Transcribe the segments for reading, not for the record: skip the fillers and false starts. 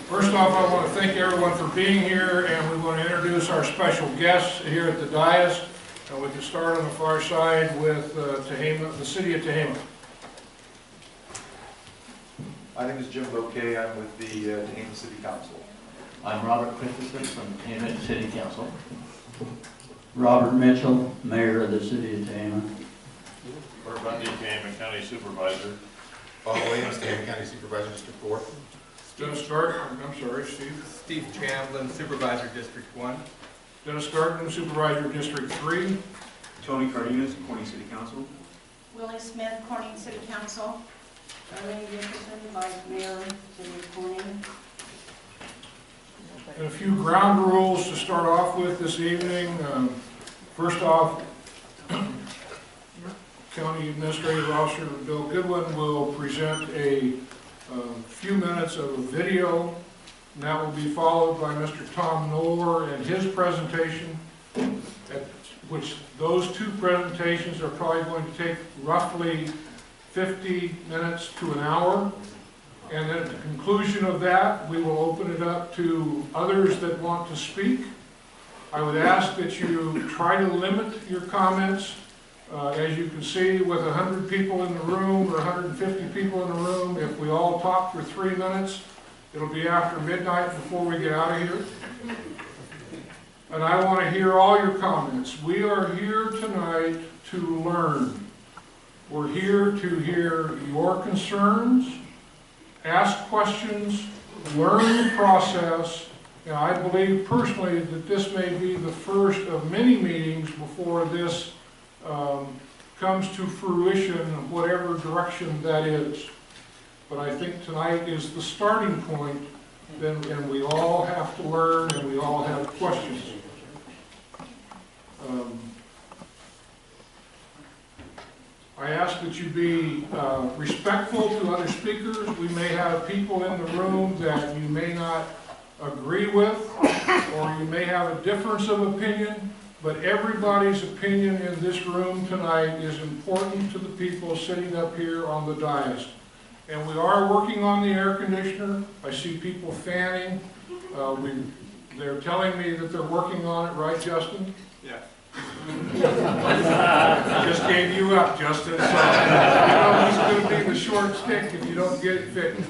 First off, I want to thank everyone for being here, and we want to introduce our special guests here at the dais. And we can start on the far side with the city of Tehama. My name is Jim Bouquet. I'm with the Tehama City Council. I'm Robert Christensen from Tehama City Council. Robert Mitchell, Mayor of the City of Tehama. Bert Bundy, Tehama County Supervisor. Bob Williams, Tehama County Supervisor, District 4. Dennis Garten, I'm sorry, Steve. Steve Chamblin, Supervisor, District 1. Dennis Garten, Supervisor, District 3. Tony Cardenas, Corning City Council. Willie Smith, Corning City Council. Charlene Dickerson, Vice Mayor, City of Corning. And a few ground rules to start off with this evening. First off, County Administrative Officer Bill Goodwin will present a few minutes of a video, and that will be followed by Mr. Tom Noor and his presentation, which those two presentations are probably going to take roughly 50 minutes to an hour. And then at the conclusion of that, we will open it up to others that want to speak. I would ask that you try to limit your comments. As you can see, with 100 people in the room or 150 people in the room, if we all talk for 3 minutes, it'll be after midnight before we get out of here. And I want to hear all your comments. We are here tonight to learn. We're here to hear your concerns, ask questions, learn the process, and I believe personally that this may be the first of many meetings before this comes to fruition, whatever direction that is. But I think tonight is the starting point, and we all have to learn and we all have questions. I ask that you be respectful to other speakers. We may have people in the room that you may not agree with, or you may have a difference of opinion, but everybody's opinion in this room tonight is important to the people sitting up here on the dais. And we are working on the air conditioner. I see people fanning. They're telling me that they're working on it, right, Justin? Yeah. I just gave you up, Justin. So you know he's going to be the short stick if you don't get it fixed.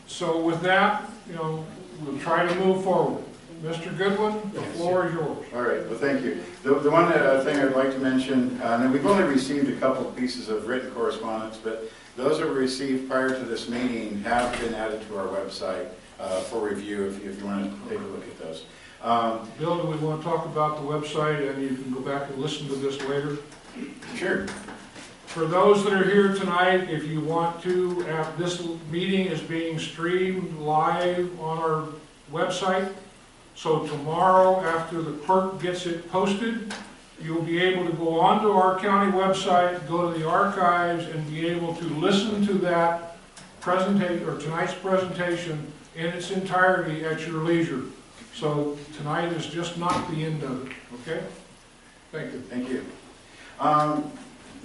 So with that, you know, we'll try to move forward. Mr. Goodwin, the floor is yours. All right, well, thank you. The one thing I'd like to mention, and we've only received a couple of pieces of written correspondence, but those that were received prior to this meeting have been added to our website for review if you want to take a look at those. Bill, do we want to talk about the website and you can go back and listen to this later? Sure. For those that are here tonight, if you want to, this meeting is being streamed live on our website. So tomorrow, after the clerk gets it posted, you'll be able to go onto our county website, go to the archives, and be able to listen to that presentation, or tonight's presentation, in its entirety at your leisure. So tonight is just not the end of it, okay? Thank you. Thank you.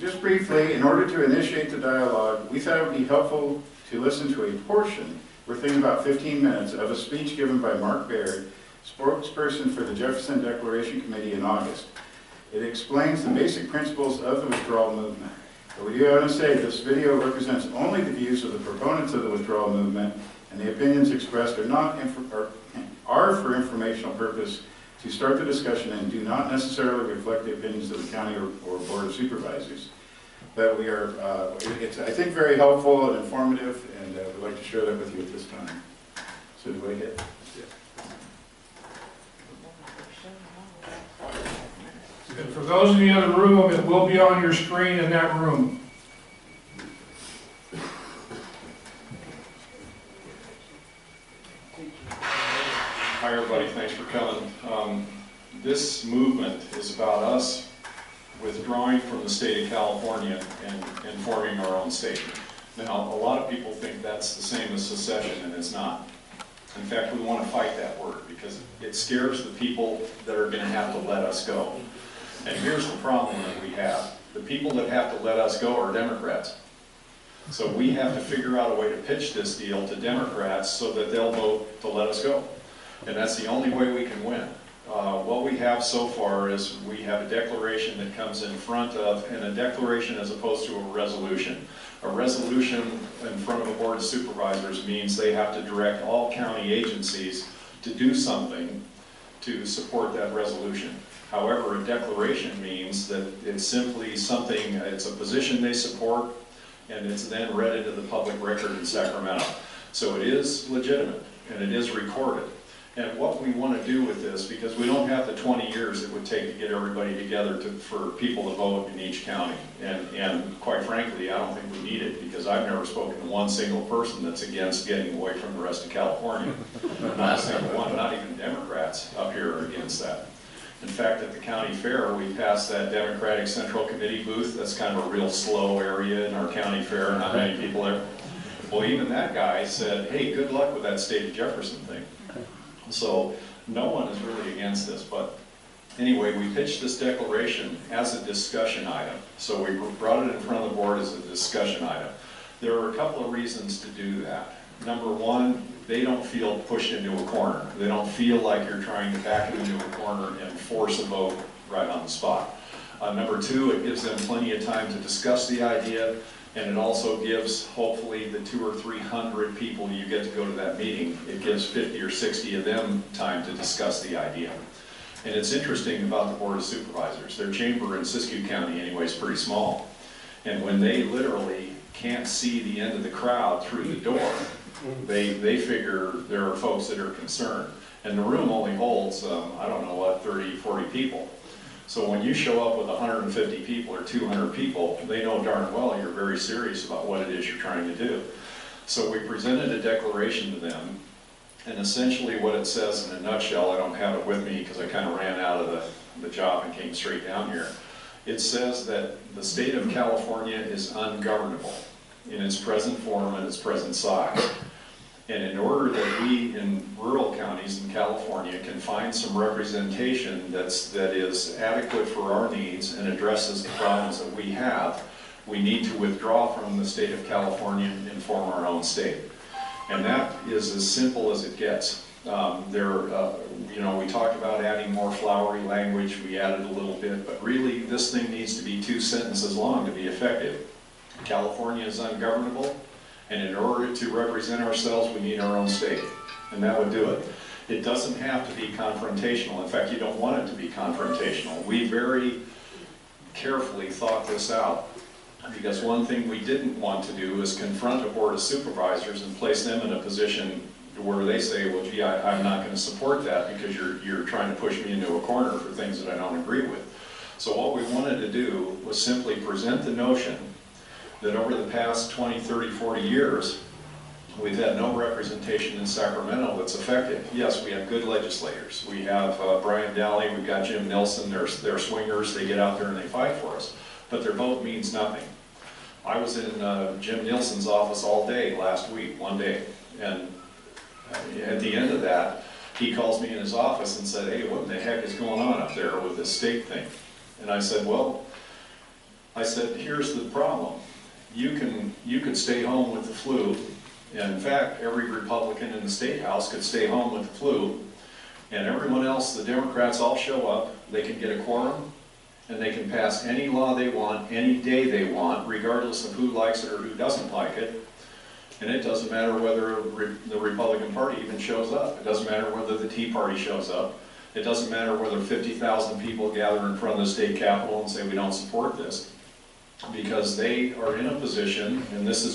Just briefly, in order to initiate the dialogue, we thought it would be helpful to listen to a portion, we're thinking about 15 minutes, of a speech given by Mark Baird, spokesperson for the Jefferson Declaration Committee in August. It explains the basic principles of the withdrawal movement. But we do want to say this video represents only the views of the proponents of the withdrawal movement, and the opinions expressed are for informational purpose to start the discussion and do not necessarily reflect the opinions of the county or board of supervisors. But we are, it's I think very helpful and informative, and we'd like to share that with you at this time. So do I hit? And for those in the other room, it will be on your screen in that room. Hi everybody, thanks for coming. This movement is about us withdrawing from the state of California and forming our own state. Now, a lot of people think that's the same as secession, and it's not. In fact, we want to fight that word because it scares the people that are going to have to let us go. And here's the problem that we have. The people that have to let us go are Democrats. So we have to figure out a way to pitch this deal to Democrats so that they'll vote to let us go. And that's the only way we can win. What we have so far is we have a declaration that comes in front of, and a declaration as opposed to a resolution. A resolution in front of a board of supervisors means they have to direct all county agencies to do something to support that resolution. However, a declaration means that it's simply something, it's a position they support, and it's then read into the public record in Sacramento. So it is legitimate, and it is recorded. And what we want to do with this, because we don't have the 20 years it would take to get everybody together for people to vote in each county. And quite frankly, I don't think we need it, because I've never spoken to one single person that's against getting away from the rest of California. Not a single one, not even Democrats up here are against that. In fact, at the county fair, we passed that Democratic Central Committee booth. That's kind of a real slow area in our county fair, not many people there. Well, even that guy said, hey, good luck with that state of Jefferson thing. So no one is really against this, but anyway, we pitched this declaration as a discussion item. So we brought it in front of the board as a discussion item. There are a couple of reasons to do that. Number one, they don't feel pushed into a corner. They don't feel like you're trying to back them into a corner and force a vote right on the spot. Number two, it gives them plenty of time to discuss the idea, and it also gives, hopefully, the 200 or 300 people you get to go to that meeting, it gives 50 or 60 of them time to discuss the idea. And it's interesting about the Board of Supervisors. Their chamber in Siskiyou County, anyway, is pretty small. And when they literally can't see the end of the crowd through the door, they figure there are folks that are concerned. And the room only holds, I don't know what, 30, 40 people. So when you show up with 150 people or 200 people, they know darn well you're very serious about what it is you're trying to do. So we presented a declaration to them, and essentially what it says in a nutshell, I don't have it with me because I kind of ran out of the job and came straight down here. It says that the state of California is ungovernable in its present form and its present size. And in order that we in rural counties in California can find some representation that is adequate for our needs and addresses the problems that we have, we need to withdraw from the state of California and form our own state. And that is as simple as it gets. You know, we talked about adding more flowery language, we added a little bit, but really this thing needs to be 2 sentences long to be effective. California is ungovernable, and in order to represent ourselves, we need our own state, and that would do it. It doesn't have to be confrontational. In fact, you don't want it to be confrontational. We very carefully thought this out, because one thing we didn't want to do is confront a board of supervisors and place them in a position where they say, well, gee, I'm not going to support that because you're trying to push me into a corner for things that I don't agree with. So what we wanted to do was simply present the notion that over the past 20, 30, 40 years, we've had no representation in Sacramento that's effective. Yes, we have good legislators. We have Brian Daly, we've got Jim Nelson, they're swingers, they get out there and they fight for us. But their vote means nothing. I was in Jim Nielsen's office all day last week, one day, and at the end of that, he calls me in his office and said, hey, what in the heck is going on up there with this state thing? And I said, well, here's the problem. You could stay home with the flu. And in fact, every Republican in the State House could stay home with the flu. And everyone else, the Democrats all show up, they can get a quorum, and they can pass any law they want, any day they want, regardless of who likes it or who doesn't like it. And it doesn't matter whether the Republican Party even shows up. It doesn't matter whether the Tea Party shows up. It doesn't matter whether 50,000 people gather in front of the state capitol and say we don't support this. Because they are in a position, and these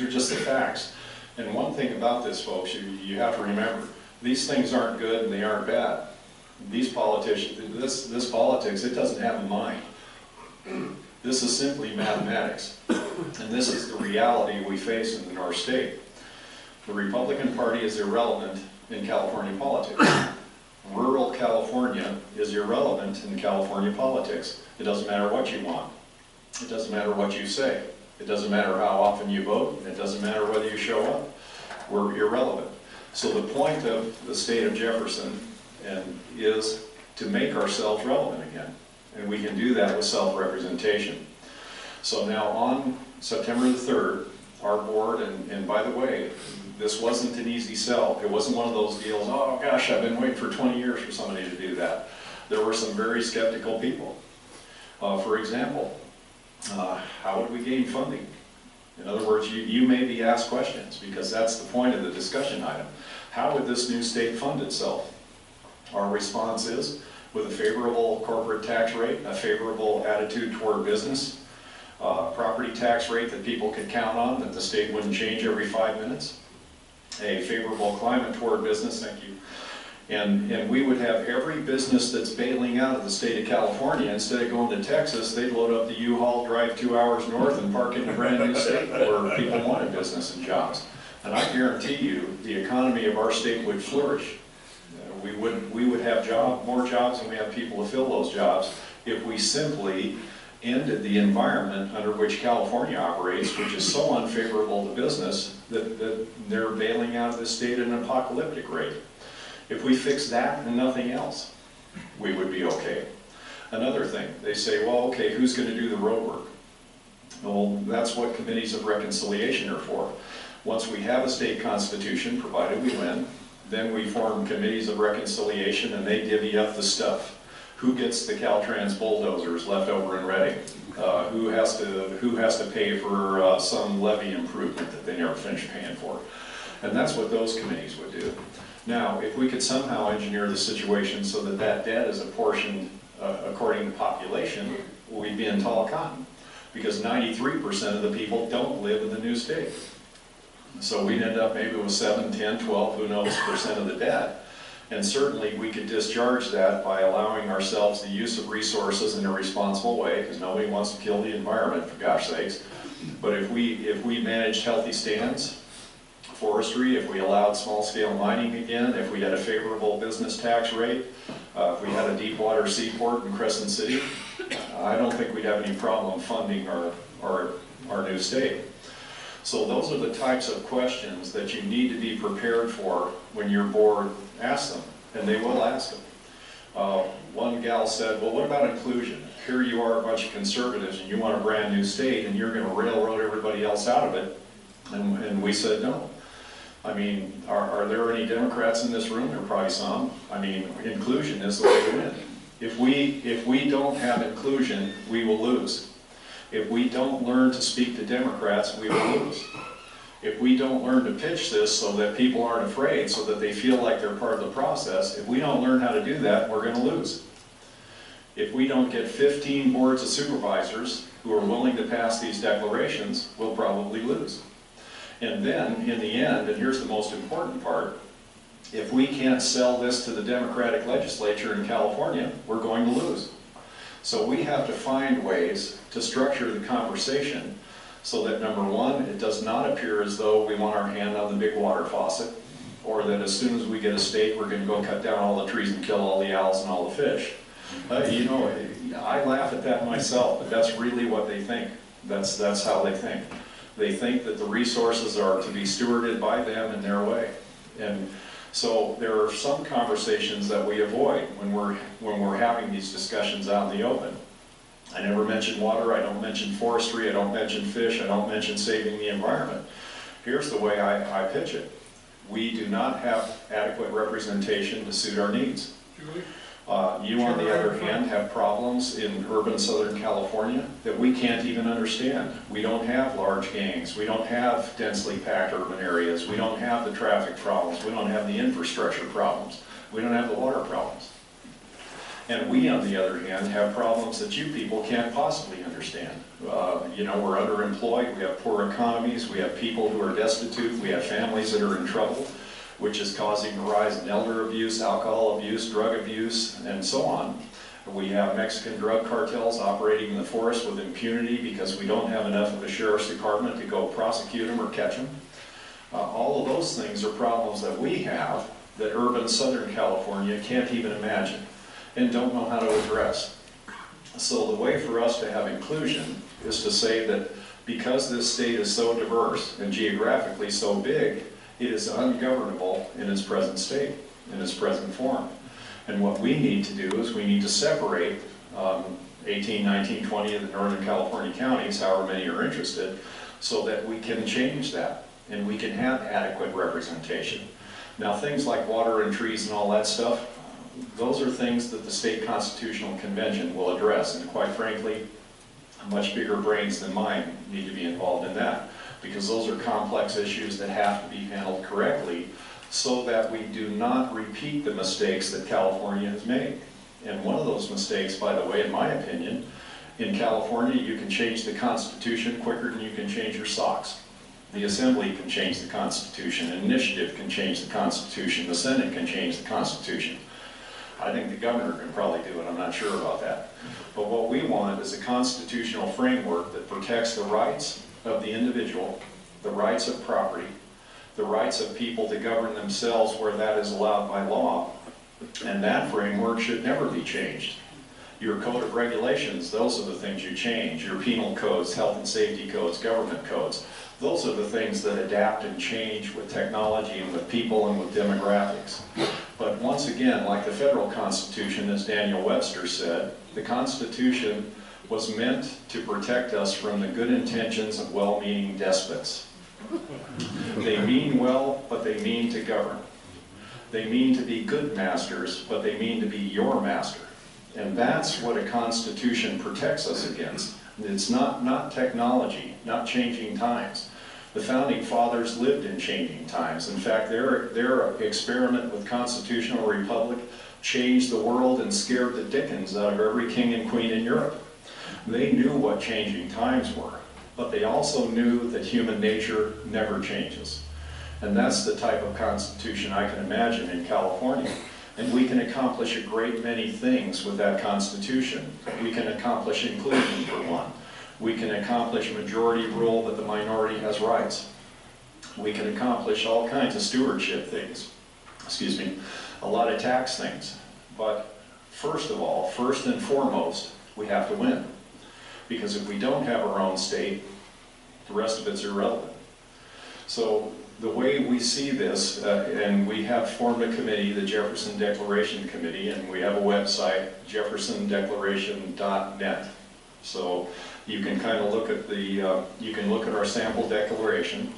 are just the facts. And one thing about this, folks, you have to remember, these things aren't good and they aren't bad. These politicians, this politics, it doesn't have a mind. This is simply mathematics. And this is the reality we face in our state. The Republican Party is irrelevant in California politics. Rural California is irrelevant in California politics. It doesn't matter what you want. It doesn't matter what you say. It doesn't matter how often you vote. It doesn't matter whether you show up. We're irrelevant. So the point of the state of Jefferson is to make ourselves relevant again. And we can do that with self-representation. So now on September the 3rd, our board, and by the way, this wasn't an easy sell. It wasn't one of those deals, oh gosh, I've been waiting for 20 years for somebody to do that. There were some very skeptical people. For example, how would we gain funding? In other words, you may be asked questions, because that's the point of the discussion item. How would this new state fund itself? Our response is, with a favorable corporate tax rate, a favorable attitude toward business, property tax rate that people could count on, that the state wouldn't change every 5 minutes, a favorable climate toward business, thank you, and we would have every business that's bailing out of the state of California, instead of going to Texas, they'd load up the U-Haul, drive 2 hours north, and park in a brand new state where people wanted business and jobs. And I guarantee you, the economy of our state would flourish. We would have more jobs, and we have people to fill those jobs if we simply ended the environment under which California operates, which is so unfavorable to business that they're bailing out of the state at an apocalyptic rate. If we fix that and nothing else, we would be okay. Another thing, they say, well, okay, who's going to do the road work? Well, that's what committees of reconciliation are for. Once we have a state constitution, provided we win, then we form committees of reconciliation, and they divvy up the stuff. Who gets the Caltrans bulldozers left over in Reading? Who has to pay for some levee improvement that they never finish paying for? And that's what those committees would do. Now, if we could somehow engineer the situation so that that debt is apportioned according to population, we'd be in tall cotton, because 93% of the people don't live in the new state. So we'd end up maybe with 7, 10, 12, who knows, % of the debt. And certainly we could discharge that by allowing ourselves the use of resources in a responsible way, because nobody wants to kill the environment, for gosh sakes. But if we managed healthy stands, forestry, if we allowed small-scale mining again, if we had a favorable business tax rate, if we had a deep water seaport in Crescent City, I don't think we'd have any problem funding our new state. So those are the types of questions that you need to be prepared for when your board asks them, and they will ask them. One gal said, well, what about inclusion? Here you are, a bunch of conservatives, and you want a brand new state, and you're going to railroad everybody else out of it. And we said no. I mean, are there any Democrats in this room? There are probably some. I mean, inclusion is the way to win. If we don't have inclusion, we will lose. If we don't learn to speak to Democrats, we will lose. If we don't learn to pitch this so that people aren't afraid, so that they feel like they're part of the process, if we don't learn how to do that, we're going to lose. If we don't get 15 boards of supervisors who are willing to pass these declarations, we'll probably lose. And then, in the end, and here's the most important part, if we can't sell this to the Democratic legislature in California, we're going to lose. So we have to find ways to structure the conversation so that, number one, it does not appear as though we want our hand on the big water faucet, or that as soon as we get a state, we're going to go cut down all the trees and kill all the owls and all the fish. You know, I laugh at that myself, but that's really what they think. That's how they think. They think that the resources are to be stewarded by them in their way. And so there are some conversations that we avoid when we're having these discussions out in the open. I never mention water, I don't mention forestry, I don't mention fish, I don't mention saving the environment. Here's the way I pitch it. We do not have adequate representation to suit our needs. Julie? You, on the other hand, have problems in urban Southern California that we can't even understand. We don't have large gangs. We don't have densely packed urban areas. We don't have the traffic problems. We don't have the infrastructure problems. We don't have the water problems. And we, on the other hand, have problems that you people can't possibly understand. You know, we're underemployed. We have poor economies. We have people who are destitute. We have families that are in trouble, which is causing a rise in elder abuse, alcohol abuse, drug abuse, and so on. We have Mexican drug cartels operating in the forest with impunity because we don't have enough of a sheriff's department to go prosecute them or catch them. All of those things are problems that we have that urban Southern California can't even imagine and don't know how to address. So the way for us to have inclusion is to say that because this state is so diverse and geographically so big, it is ungovernable in its present state, in its present form. And what we need to do is we need to separate 18, 19, 20 of the Northern California counties, however many are interested, so that we can change that and we can have adequate representation. Now, things like water and trees and all that stuff, those are things that the State Constitutional Convention will address, and quite frankly, much bigger brains than mine need to be involved in that, because those are complex issues that have to be handled correctly so that we do not repeat the mistakes that California has made. And one of those mistakes, by the way, in my opinion, in California, you can change the Constitution quicker than you can change your socks. The Assembly can change the Constitution, an initiative can change the Constitution, the Senate can change the Constitution. I think the governor can probably do it, I'm not sure about that. But what we want is a constitutional framework that protects the rights of the individual, the rights of property, the rights of people to govern themselves where that is allowed by law, and that framework should never be changed. Your code of regulations, those are the things you change. Your penal codes, health and safety codes, government codes, those are the things that adapt and change with technology and with people and with demographics. But once again, like the federal Constitution, as Daniel Webster said, the Constitution was meant to protect us from the good intentions of well-meaning despots. They mean well, but they mean to govern. They mean to be good masters, but they mean to be your master. And that's what a Constitution protects us against. It's not technology, not changing times. The Founding Fathers lived in changing times. In fact, their experiment with constitutional republic changed the world and scared the dickens out of every king and queen in Europe. They knew what changing times were, but they also knew that human nature never changes. And that's the type of constitution I can imagine in California. And we can accomplish a great many things with that Constitution. We can accomplish inclusion, for one. We can accomplish majority rule, but the minority has rights. We can accomplish all kinds of stewardship things. Excuse me, a lot of tax things. But first of all, first and foremost, we have to win. Because if we don't have our own state, the rest of it's irrelevant. So the way we see this, and we have formed a committee, the Jefferson Declaration Committee, and we have a website, jeffersondeclaration.net. So you can kind of look at you can look at our sample declaration,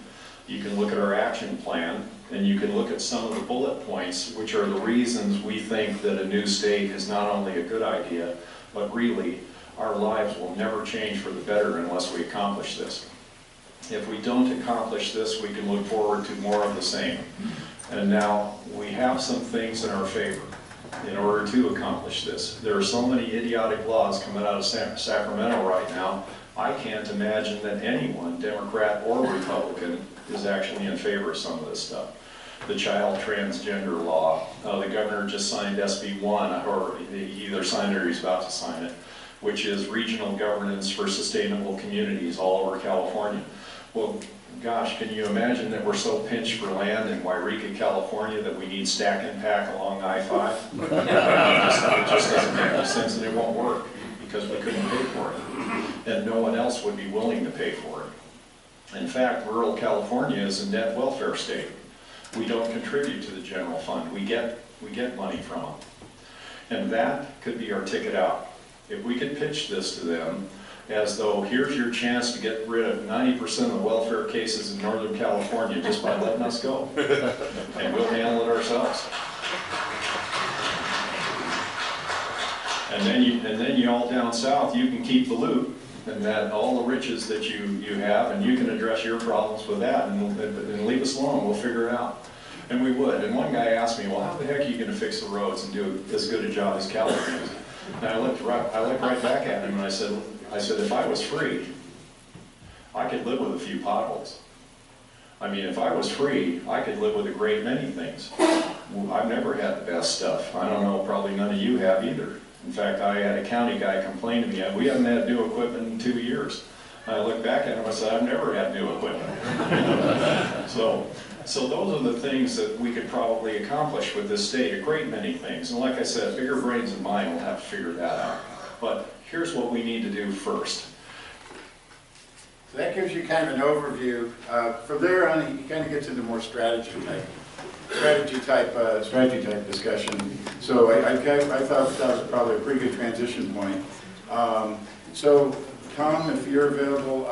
you can look at our action plan, and you can look at some of the bullet points, which are the reasons we think that a new state is not only a good idea, but really our lives will never change for the better unless we accomplish this. If we don't accomplish this, we can look forward to more of the same. And now we have some things in our favor in order to accomplish this. There are so many idiotic laws coming out of Sacramento right now, I can't imagine that anyone, Democrat or Republican, is actually in favor of some of this stuff. The child transgender law, the governor just signed SB 1, or he either signed it or he's about to sign it, which is regional governance for sustainable communities all over California. Well, gosh, can you imagine that we're so pinched for land in Wairika, California, that we need stack and pack along I-5? It just doesn't make any sense, and it won't work because we couldn't pay for it, and no one else would be willing to pay for it. In fact, rural California is a net welfare state. We don't contribute to the general fund. We get money from them, and that could be our ticket out. If we could pitch this to them as though here's your chance to get rid of 90% of the welfare cases in Northern California just by letting us go, and we'll handle it ourselves. And then you all down south, you can keep the loot and that all the riches that you have, and you can address your problems with that, and leave us alone. We'll figure it out. And we would. And one guy asked me, well, how the heck are you going to fix the roads and do as good a job as California? And I looked right back at him and I said, if I was free, I could live with a few potholes. I mean, if I was free, I could live with a great many things. I've never had the best stuff. I don't know, probably none of you have either. In fact, I had a county guy complain to me, we haven't had new equipment in 2 years. And I looked back at him and I said, I've never had new equipment. So those are the things that we could probably accomplish with this state, a great many things. And like I said, bigger brains than mine will have to figure that out. But here's what we need to do first. So that gives you kind of an overview. From there on, he kind of gets into more strategy type discussion. So I thought that was probably a pretty good transition point. So, Tom, if you're available,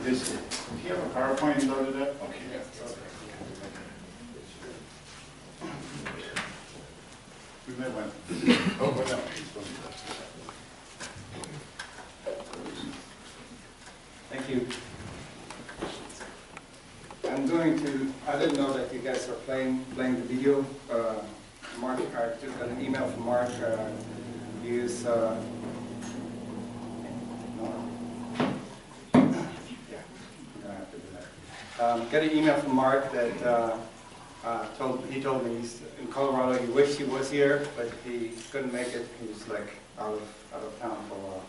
do you have a PowerPoint loaded up? Okay. We may want. Oh, no. Thank you. I'm going to, I didn't know that you guys are playing the video. Mark, I just got an email from Mark. Use, no. Yeah, I'm gonna have to do that. Got an email from Mark that he told me he's in Colorado. He wished he was here, but he couldn't make it. He was like out of town for a while.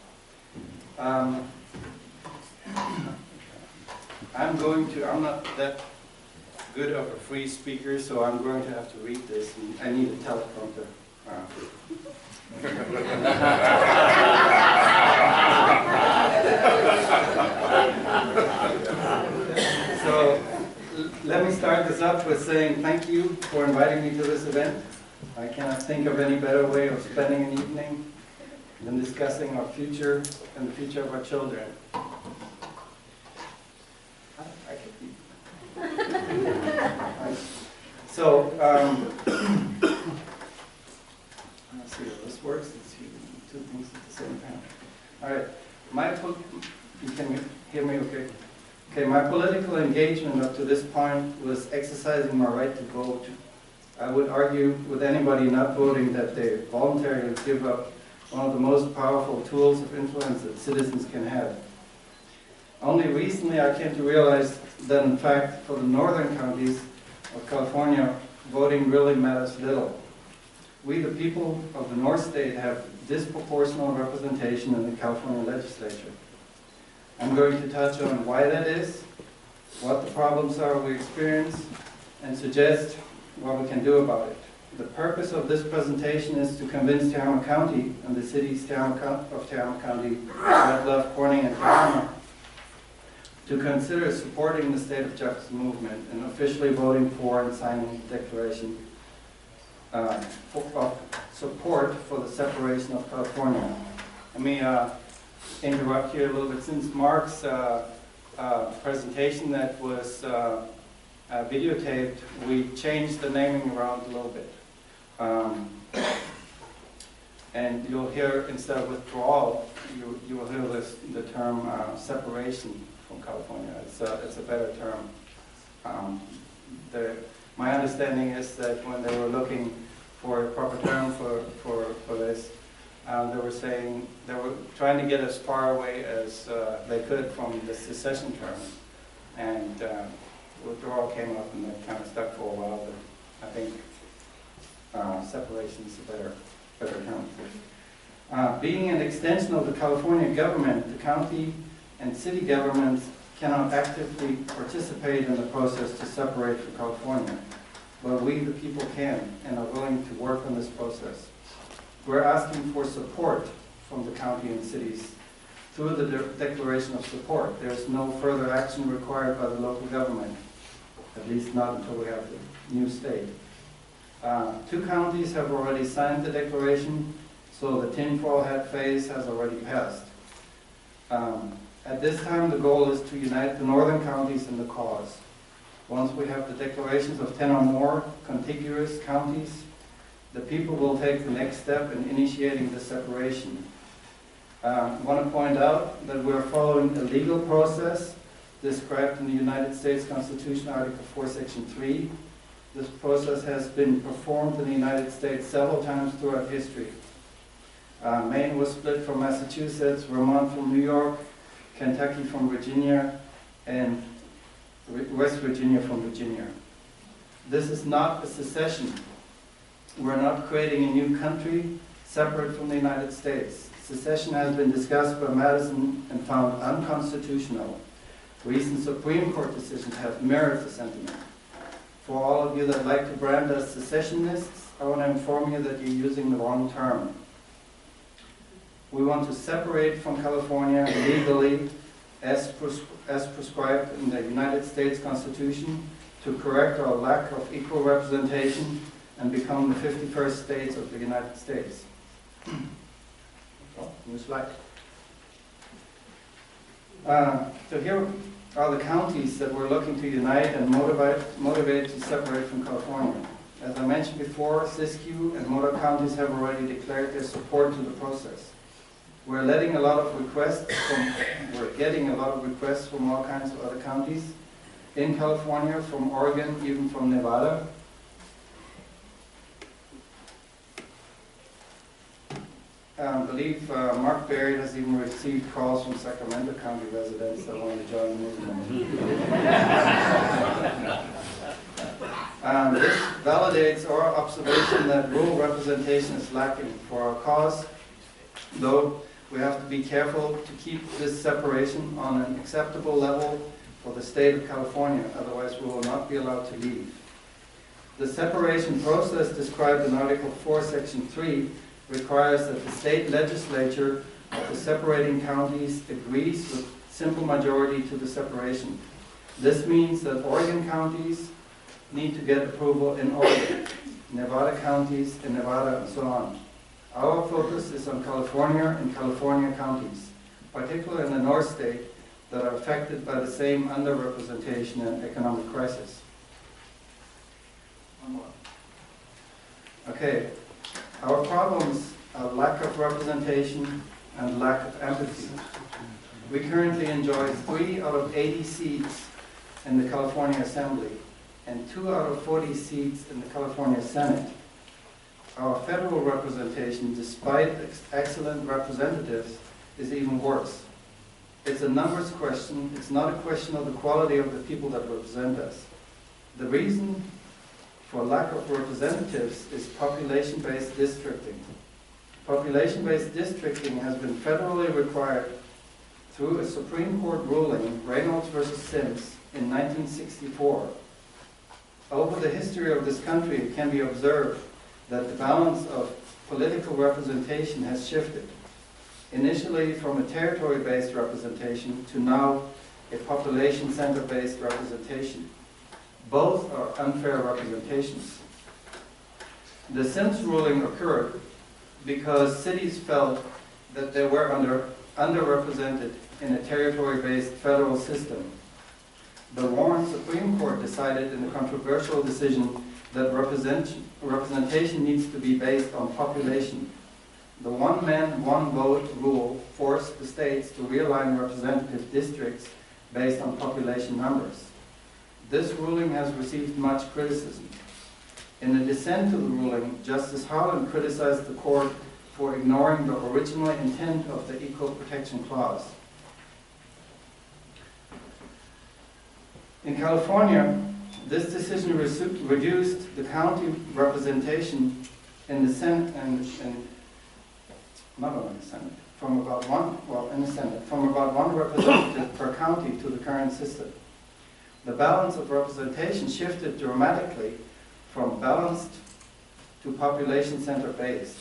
I'm not that good of a free speaker, so I'm going to have to read this, and I need a teleprompter. So let me start this up with saying thank you for inviting me to this event. I cannot think of any better way of spending an evening than discussing our future and the future of our children. So, let's see if this works. Let's see two things at the same time. All right, you can hear me okay? Okay, my political engagement up to this point was exercising my right to vote. I would argue with anybody not voting that they voluntarily give up one of the most powerful tools of influence that citizens can have. Only recently I came to realize that in fact for the northern counties of California, voting really matters little. We, the people of the North State, have disproportionate representation in the California legislature. I'm going to touch on why that is, what the problems are we experience, and suggest what we can do about it. The purpose of this presentation is to convince Tehama County and the cities of Tehama County, Red Bluff, Corning, and Tehama to consider supporting the State of Jefferson movement and officially voting for and signing the declaration of support for the separation of California. Let me interrupt here a little bit. Since Mark's presentation that was videotaped, we changed the naming around a little bit. And you'll hear, instead of withdrawal, you will hear the term separation from California. It's a better term. My understanding is that when they were looking for a proper term for this, they were trying to get as far away as they could from the secession term, and withdrawal came up and they kind of stuck for a while. But I think separation is a better term. Being an extension of the California government, the county and city governments cannot actively participate in the process to separate from California. But we, the people, can and are willing to work on this process. We're asking for support from the county and cities through the declaration of support. There's no further action required by the local government, at least not until we have the new state. 2 counties have already signed the declaration, so the tinfoil hat phase has already passed. At this time, the goal is to unite the northern counties in the cause. Once we have the declarations of 10 or more contiguous counties, the people will take the next step in initiating the separation. I want to point out that we're following a legal process described in the United States Constitution, Article 4, Section 3. This process has been performed in the United States several times throughout history. Maine was split from Massachusetts, Vermont from New York, Kentucky from Virginia, and West Virginia from Virginia. This is not a secession. We're not creating a new country separate from the United States. Secession has been discussed by Madison and found unconstitutional. Recent Supreme Court decisions have mirrored the sentiment. For all of you that like to brand us secessionists, I want to inform you that you're using the wrong term. We want to separate from California legally as prescribed in the United States Constitution to correct our lack of equal representation and become the 51st states of the United States. New slide. So here are the counties that we're looking to unite and motivate to separate from California. As I mentioned before, Siskiyou and Modoc counties have already declared their support to the process. We're getting a lot of requests from all kinds of other counties in California, from Oregon, even from Nevada. I believe Mark Berry has even received calls from Sacramento County residents that want to join the movement. This validates our observation that rural representation is lacking for our cause, though we have to be careful to keep this separation on an acceptable level for the state of California, otherwise we will not be allowed to leave. The separation process described in Article 4, Section 3 requires that the state legislature of the separating counties agrees with simple majority to the separation. This means that Oregon counties need to get approval in Oregon, Nevada counties in Nevada, and so on. Our focus is on California and California counties, particularly in the North State, that are affected by the same underrepresentation and economic crisis. One more. Okay, our problems are lack of representation and lack of empathy. We currently enjoy 3 out of 80 seats in the California Assembly and 2 out of 40 seats in the California Senate. Our federal representation, despite excellent representatives, is even worse. It's a numbers question. It's not a question of the quality of the people that represent us. The reason for lack of representatives is population-based districting. Population-based districting has been federally required through a Supreme Court ruling, Reynolds versus Sims, in 1964. Over the history of this country, it can be observed that the balance of political representation has shifted, initially from a territory-based representation to now a population-center-based representation. Both are unfair representations. The Sims ruling occurred because cities felt that they were underrepresented in a territory-based federal system. The Warren Supreme Court decided in a controversial decision that representation needs to be based on population. The one man, one vote rule forced the states to realign representative districts based on population numbers. This ruling has received much criticism. In a dissent to the ruling, Justice Harlan criticized the court for ignoring the original intent of the Equal Protection Clause. In California, this decision reduced the county representation in the Senate not only the Senate, from about one representative per county to the current system. The balance of representation shifted dramatically from balanced to population center based.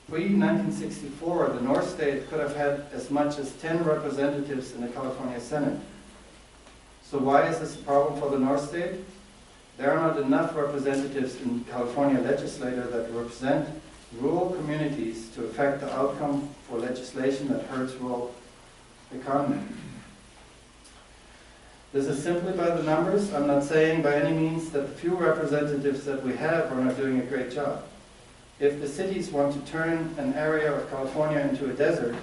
Pre-1964, the North State could have had as much as 10 representatives in the California Senate. So why is this a problem for the North State? There are not enough representatives in California legislature that represent rural communities to affect the outcome for legislation that hurts rural economy. This is simply by the numbers. I'm not saying by any means that the few representatives that we have are not doing a great job. If the cities want to turn an area of California into a desert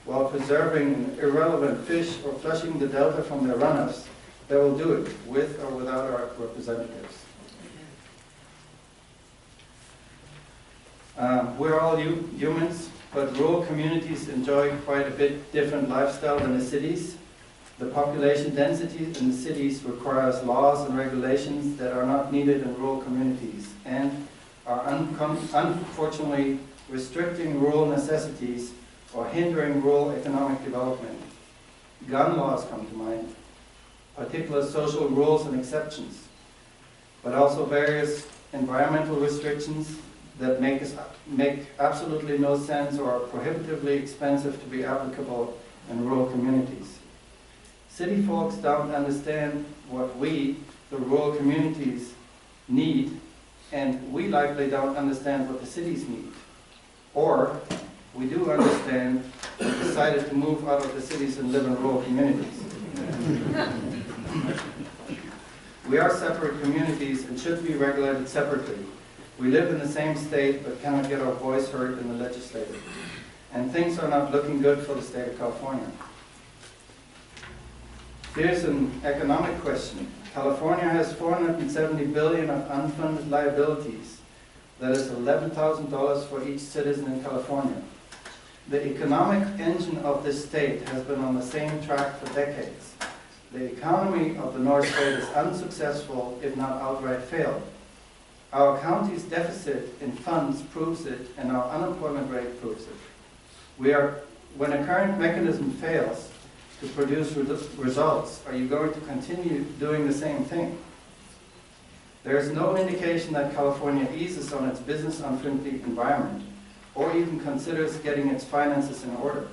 while preserving irrelevant fish or flushing the delta from their runoffs, they will do it with or without our representatives. We're all humans, but rural communities enjoy quite a bit different lifestyle than the cities. The population density in the cities requires laws and regulations that are not needed in rural communities and are unfortunately restricting rural necessities or hindering rural economic development. Gun laws come to mind, particular social rules and exceptions, but also various environmental restrictions that make absolutely no sense or are prohibitively expensive to be applicable in rural communities. City folks don't understand what we, the rural communities, need, and we likely don't understand what the cities need. Or we do understand and decided to move out of the cities and live in rural communities. We are separate communities and should be regulated separately. We live in the same state but cannot get our voice heard in the legislature. And things are not looking good for the state of California. Here's an economic question. California has $470 billion of unfunded liabilities. That is $11,000 for each citizen in California. The economic engine of this state has been on the same track for decades. The economy of the North State is unsuccessful, if not outright failed. Our county's deficit in funds proves it, and our unemployment rate proves it. When a current mechanism fails to produce results, are you going to continue doing the same thing? There is no indication that California eases on its business-unfriendly environment, or even considers getting its finances in order.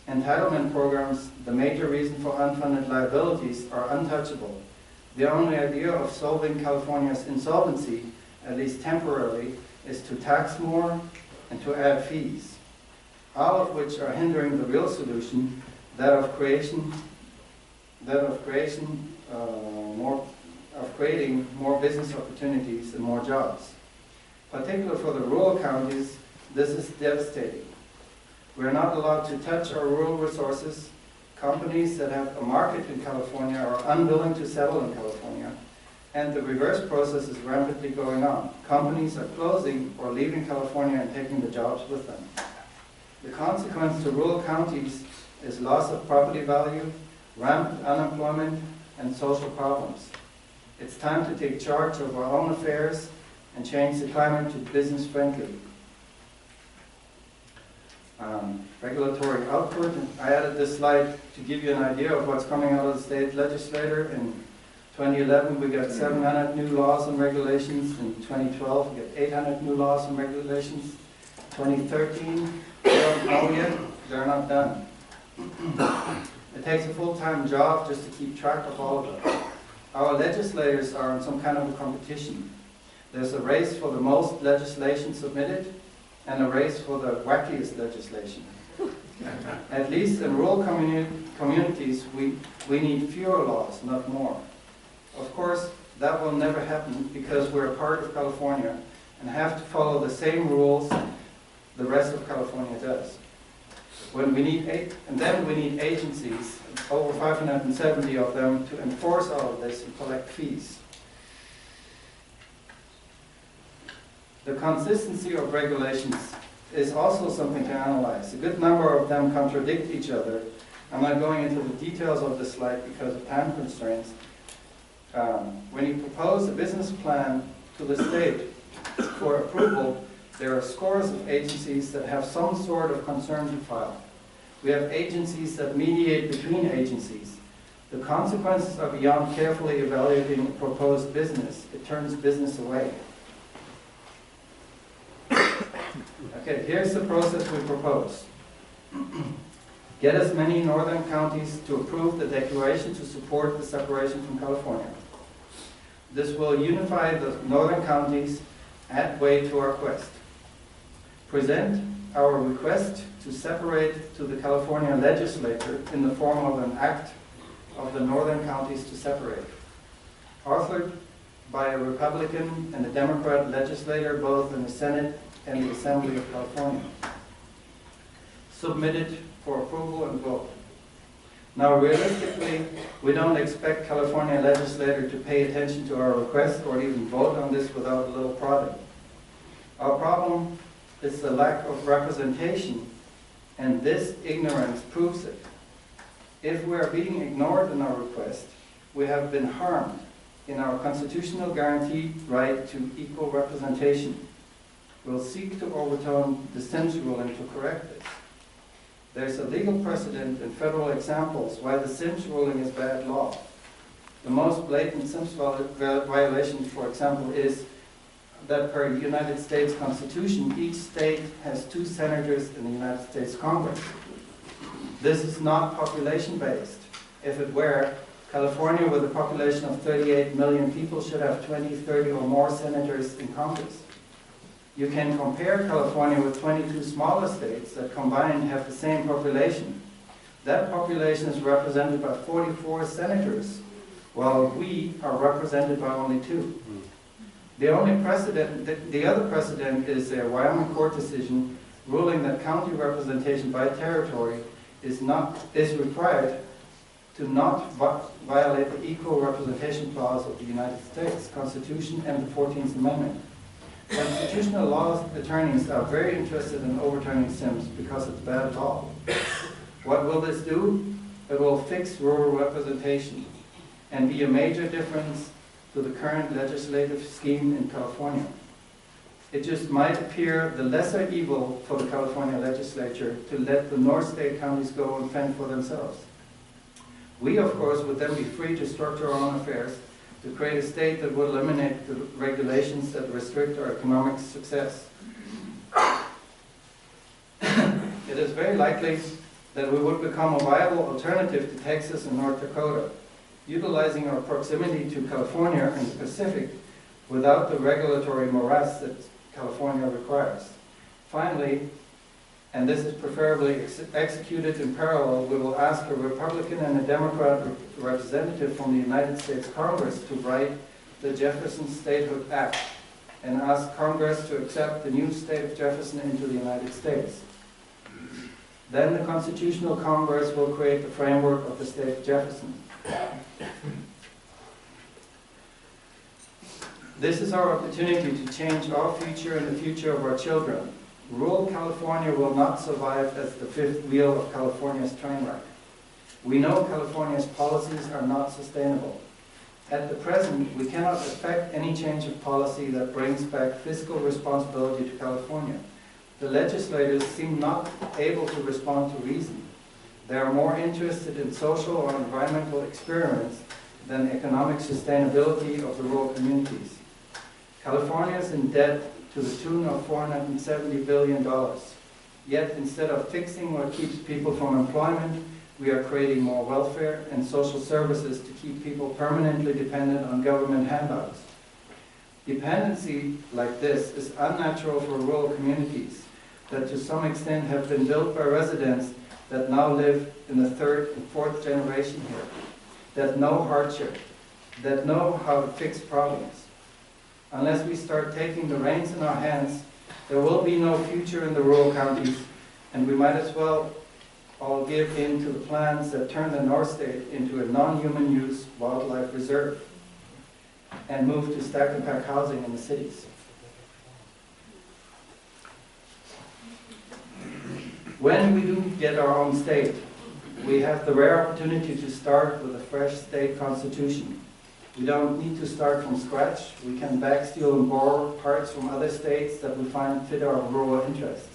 Entitlement programs, the major reason for unfunded liabilities, are untouchable. The only idea of solving California's insolvency, at least temporarily, is to tax more and to add fees, all of which are hindering the real solution, that of creating more business opportunities and more jobs. Particularly for the rural counties, this is devastating. We are not allowed to touch our rural resources. Companies that have a market in California are unwilling to settle in California, and the reverse process is rampantly going on. Companies are closing or leaving California and taking the jobs with them. The consequence to rural counties is loss of property value, rampant unemployment, and social problems. It's time to take charge of our own affairs and change the climate to business-friendly. Regulatory output. I added this slide to give you an idea of what's coming out of the state legislature. In 2011, we got 700 new laws and regulations. In 2012, we got 800 new laws and regulations. 2013, we don't know yet. They're not done. It takes a full-time job just to keep track of all of them. Our legislators are in some kind of a competition. There's a race for the most legislation submitted and a race for the wackiest legislation. At least in rural communities, we need fewer laws, not more. Of course, that will never happen because we're a part of California and have to follow the same rules the rest of California does. And then we need agencies, over 570 of them, to enforce all of this and collect fees. The consistency of regulations is also something to analyze. A good number of them contradict each other. I'm not going into the details of this slide because of time constraints. When you propose a business plan to the state for approval, there are scores of agencies that have some sort of concern to file. We have agencies that mediate between agencies. The consequences are beyond carefully evaluating a proposed business. It turns business away. Okay, here's the process we propose. Get as many northern counties to approve the declaration to support the separation from California. This will unify the northern counties, add weight to our quest. Present our request to separate to the California legislature in the form of an act of the northern counties to separate. Authored by a Republican and a Democrat legislator, both in the Senate and the Assembly of California. Submitted for approval and vote. Now, realistically, we don't expect California legislator to pay attention to our request or even vote on this without a little prodding. Our problem is the lack of representation, and this ignorance proves it. If we are being ignored in our request, we have been harmed in our constitutional guaranteed right to equal representation. We'll seek to overturn the Sims ruling to correct this. There's a legal precedent and federal examples why the Sims ruling is bad law. The most blatant Sims violation, for example, is that per United States Constitution, each state has 2 senators in the United States Congress. This is not population-based. If it were, California, with a population of 38 million people, should have 20, 30 or more senators in Congress. You can compare California with 22 smaller states that combined have the same population. That population is represented by 44 senators, while we are represented by only 2. The other precedent is a Wyoming court decision ruling that county representation by territory is required to not violate the Equal Representation Clause of the United States Constitution and the 14th Amendment. Constitutional law attorneys are very interested in overturning SIMS because it's bad law. What will this do? It will fix rural representation and be a major difference to the current legislative scheme in California. It just might appear the lesser evil for the California legislature to let the North State counties go and fend for themselves. We, of course, would then be free to structure our own affairs, to create a state that would eliminate the regulations that restrict our economic success. It is very likely that we would become a viable alternative to Texas and North Dakota, utilizing our proximity to California and the Pacific without the regulatory morass that California requires. Finally, and this is preferably executed in parallel, we will ask a Republican and a Democrat representative from the United States Congress to write the Jefferson Statehood Act and ask Congress to accept the new state of Jefferson into the United States. Then the Constitutional Congress will create the framework of the state of Jefferson. This is our opportunity to change our future and the future of our children. Rural California will not survive as the fifth wheel of California's train wreck. We know California's policies are not sustainable. At the present, we cannot effect any change of policy that brings back fiscal responsibility to California. The legislators seem not able to respond to reason. They are more interested in social or environmental experiments than economic sustainability of the rural communities. California is in debt to the tune of $470 billion. Yet instead of fixing what keeps people from employment, we are creating more welfare and social services to keep people permanently dependent on government handouts. Dependency like this is unnatural for rural communities that to some extent have been built by residents that now live in the third and fourth generation here, that know hardship, that know how to fix problems. Unless we start taking the reins in our hands, there will be no future in the rural counties, and we might as well all give in to the plans that turn the North State into a non-human use wildlife reserve and move to stack and pack housing in the cities. When we do get our own state, we have the rare opportunity to start with a fresh state constitution. We don't need to start from scratch. We can backsteal and borrow parts from other states that we find fit our rural interests.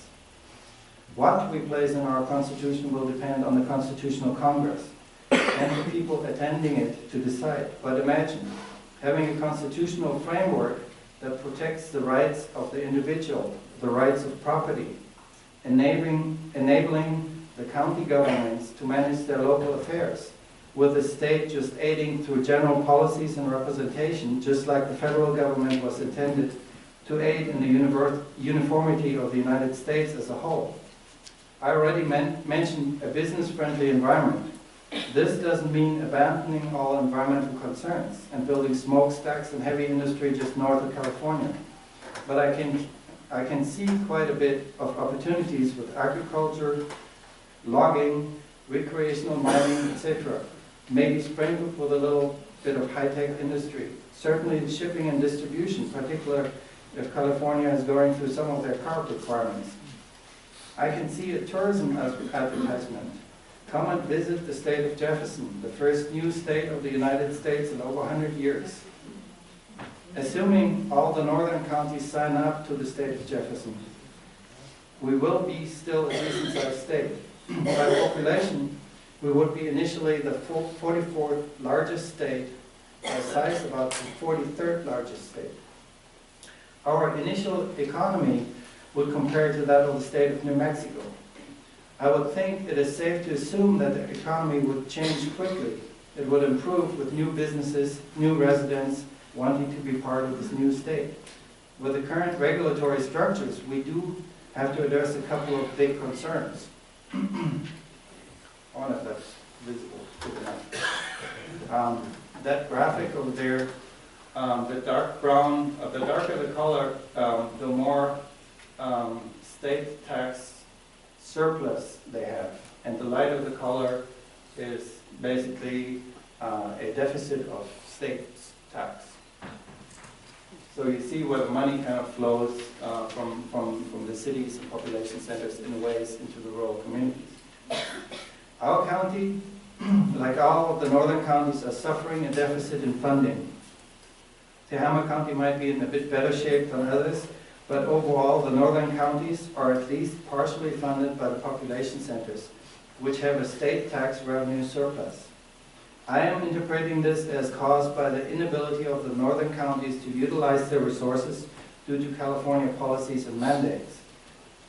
What we place in our constitution will depend on the Constitutional Congress and the people attending it to decide. But imagine having a constitutional framework that protects the rights of the individual, the rights of property, enabling the county governments to manage their local affairs, with the state just aiding through general policies and representation, just like the federal government was intended to aid in the uniformity of the United States as a whole. I already mentioned a business-friendly environment. This doesn't mean abandoning all environmental concerns and building smokestacks and heavy industry just north of California. But I can see quite a bit of opportunities with agriculture, logging, recreational mining, etc. Maybe sprinkled with a little bit of high-tech industry. Certainly shipping and distribution, particularly if California is going through some of their carb requirements. I can see a tourism advertisement. Come and visit the state of Jefferson, the first new state of the United States in over 100 years. Assuming all the northern counties sign up to the state of Jefferson, we will be still a decent-sized state. By population, we would be initially the 44th largest state, by size about the 43rd largest state. Our initial economy would compare to that of the state of New Mexico. I would think it is safe to assume that the economy would change quickly. It would improve with new businesses, new residents wanting to be part of this new state. with the current regulatory structures, we do have to address a couple of big concerns. I wonder if that's visible. Good enough. That graphic over there, the dark brown, the darker the color, the more state tax surplus they have. And the lighter the color is basically a deficit of state tax. So you see where the money kind of flows from the cities and population centers in ways into the rural communities. Our county, like all of the northern counties, are suffering a deficit in funding. Tehama County might be in a bit better shape than others, but overall the northern counties are at least partially funded by the population centers, which have a state tax revenue surplus. I am interpreting this as caused by the inability of the northern counties to utilize their resources due to California policies and mandates.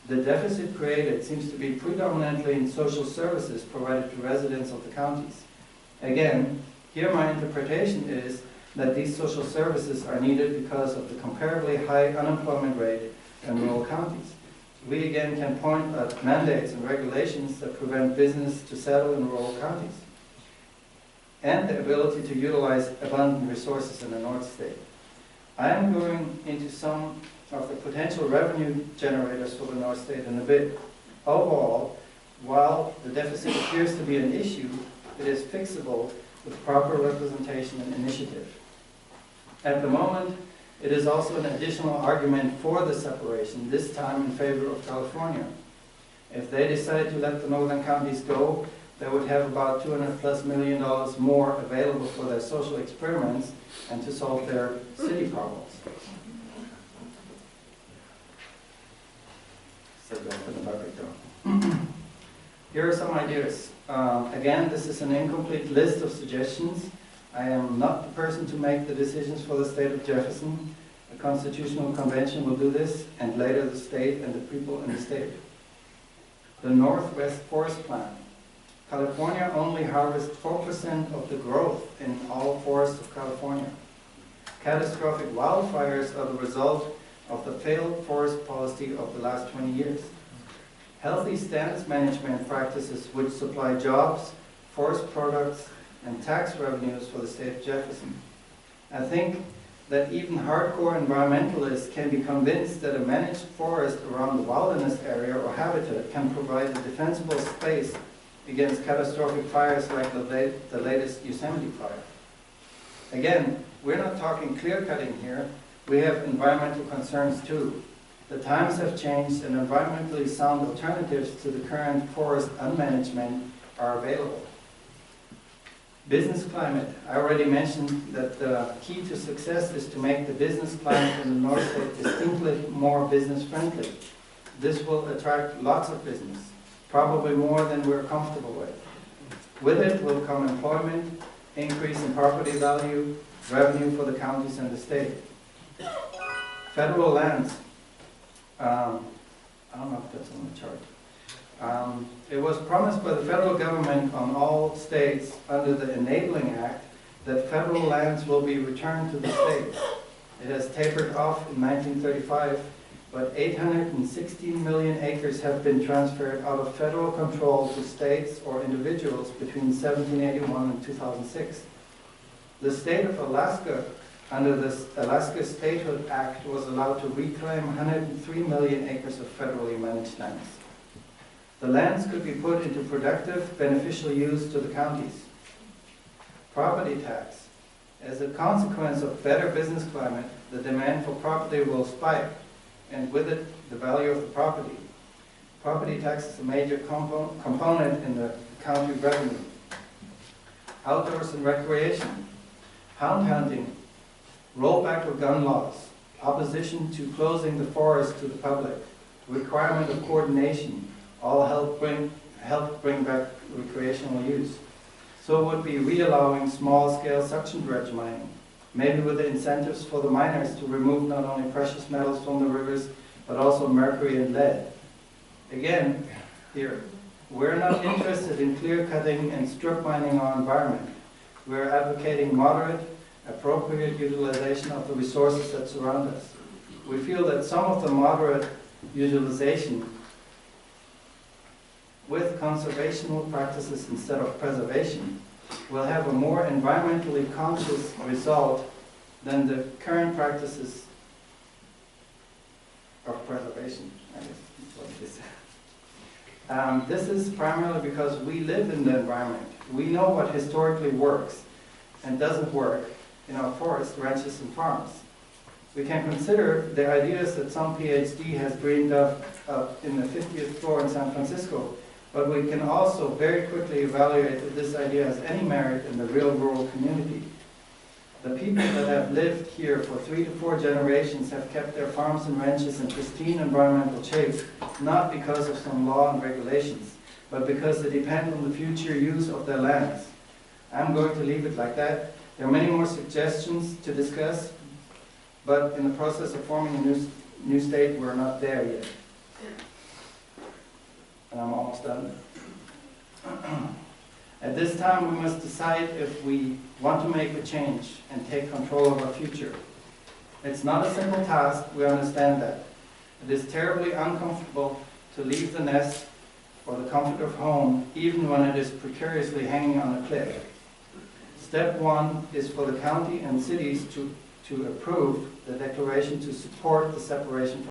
The deficit created seems to be predominantly in social services provided to residents of the counties. Again, here my interpretation is that these social services are needed because of the comparably high unemployment rate in rural counties. We again can point at mandates and regulations that prevent business to settle in rural counties, and the ability to utilize abundant resources in the North State. I am going into some of the potential revenue generators for the North State in a bit. Overall, while the deficit appears to be an issue, it is fixable with proper representation and initiative. At the moment, it is also an additional argument for the separation, this time in favor of California. If they decide to let the northern counties go, they would have about $200+ million more available for their social experiments and to solve their city problems. Here are some ideas. Again, this is an incomplete list of suggestions. I am not the person to make the decisions for the state of Jefferson. The Constitutional Convention will do this, and later the state and the people in the state. The Northwest Forest Plan. California only harvests 4% of the growth in all forests of California. Catastrophic wildfires are the result of the failed forest policy of the last 20 years. Healthy stands management practices which supply jobs, forest products, and tax revenues for the state of Jefferson. I think that even hardcore environmentalists can be convinced that a managed forest around the wilderness area or habitat can provide a defensible space against catastrophic fires like the latest Yosemite fire. Again, we're not talking clear-cutting here. We have environmental concerns too. The times have changed and environmentally sound alternatives to the current forest unmanagement are available. Business climate. I already mentioned that the key to success is to make the business climate in the North State distinctly more business friendly. This will attract lots of business, probably more than we're comfortable with. With it will come employment, increase in property value, revenue for the counties and the state. Federal lands. I don't know if that's on the chart. It was promised by the federal government on all states under the Enabling Act that federal lands will be returned to the states. It has tapered off in 1935, but 816 million acres have been transferred out of federal control to states or individuals between 1781 and 2006. The state of Alaska, under the Alaska Statehood Act, was allowed to reclaim 103 million acres of federally managed lands. The lands could be put into productive, beneficial use to the counties. Property tax. As a consequence of better business climate, the demand for property will spike, and with it, the value of the property. Property tax is a major component in the county revenue. Outdoors and recreation. Hound hunting. Rollback of gun laws. Opposition to closing the forest to the public. Requirement of coordination. All help bring back recreational use. So would be re-allowing small-scale suction dredge mining, maybe with the incentives for the miners to remove not only precious metals from the rivers, but also mercury and lead. Again, here, we're not interested in clear-cutting and strip mining our environment. We're advocating moderate, appropriate utilization of the resources that surround us. we feel that some of the moderate utilization with conservational practices instead of preservation will have a more environmentally conscious result than the current practices of preservation, I guess is what it is. This is primarily because we live in the environment. We know what historically works and doesn't work in our forests, ranches, and farms. We can consider the ideas that some PhD has dreamed of in the 50th floor in San Francisco, but we can also very quickly evaluate that this idea has any merit in the real rural community. The people that have lived here for 3 to 4 generations have kept their farms and ranches in pristine environmental shape, not because of some law and regulations, but because they depend on the future use of their lands. I'm going to leave it like that. There are many more suggestions to discuss, but in the process of forming a new state, we're not there yet. And I'm almost done. At this time, we must decide if we want to make a change and take control of our future. It's not a simple task, we understand that. It is terribly uncomfortable to leave the nest or the comfort of home, even when it is precariously hanging on a cliff. Step one is for the county and cities to approve the declaration to support the separation from